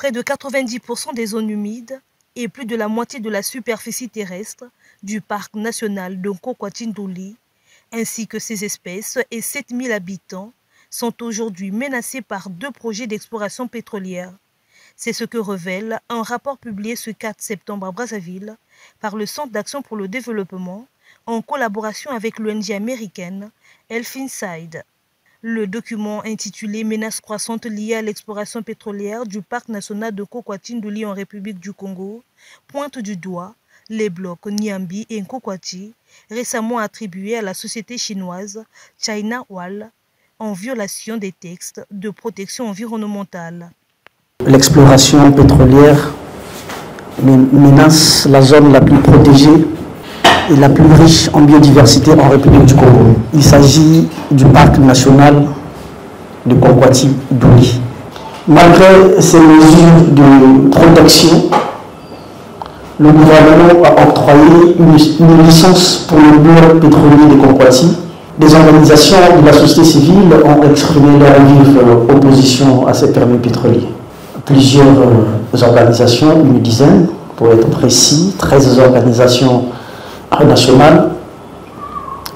Près de 90% des zones humides et plus de la moitié de la superficie terrestre du parc national de Nkokwati-Ndouli, ainsi que ses espèces et 7000 habitants, sont aujourd'hui menacés par 2 projets d'exploration pétrolière. C'est ce que révèle un rapport publié ce 4 septembre à Brazzaville par le Centre d'action pour le développement en collaboration avec l'ONG américaine Elfinside. Le document intitulé « Menaces croissantes liées à l'exploration pétrolière du parc national de Nkokwati-Ndouli en République du Congo » pointe du doigt les blocs Niambi et Nkokwati, récemment attribués à la société chinoise China Oil, en violation des textes de protection environnementale. L'exploration pétrolière menace la zone la plus protégée et la plus riche en biodiversité en République du Congo. Il s'agit du parc national de Nkokwati-Ndouli. Malgré ces mesures de protection, le gouvernement a octroyé une licence pour le bloc pétrolier de Nkokwati. Des organisations de la société civile ont exprimé leur vive opposition à ces permis pétroliers. Plusieurs organisations, une dizaine pour être précis, 13 organisations nationales,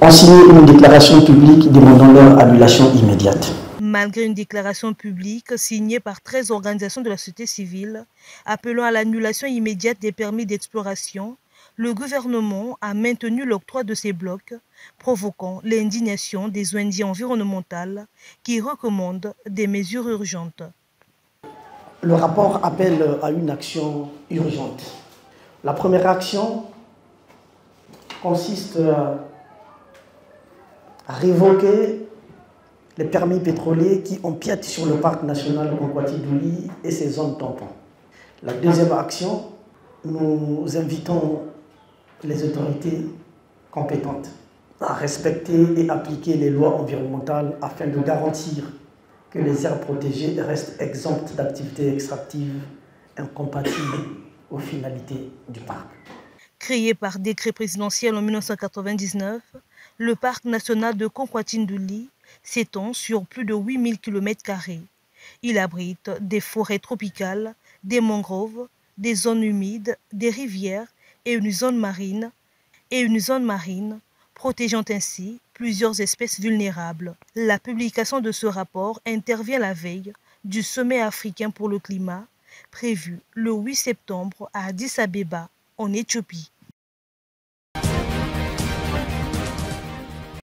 ont signé une déclaration publique demandant leur annulation immédiate. Malgré une déclaration publique signée par 13 organisations de la société civile appelant à l'annulation immédiate des permis d'exploration, le gouvernement a maintenu l'octroi de ces blocs, provoquant l'indignation des ONG environnementales qui recommandent des mesures urgentes. Le rapport appelle à une action urgente. La première action consiste à révoquer les permis pétroliers qui empiètent sur le parc national de Nkokwati-Ndouli et ses zones tampons. La deuxième action, nous invitons les autorités compétentes à respecter et appliquer les lois environnementales afin de garantir que les aires protégées restent exemptes d'activités extractives incompatibles aux finalités du parc. Créé par décret présidentiel en 1999, le parc national de Nkokwati-Ndouli s'étend sur plus de 8000 km². Il abrite des forêts tropicales, des mangroves, des zones humides, des rivières et une zone marine, protégeant ainsi plusieurs espèces vulnérables. La publication de ce rapport intervient la veille du sommet africain pour le climat, prévu le 8 septembre à Addis Abeba, en Éthiopie.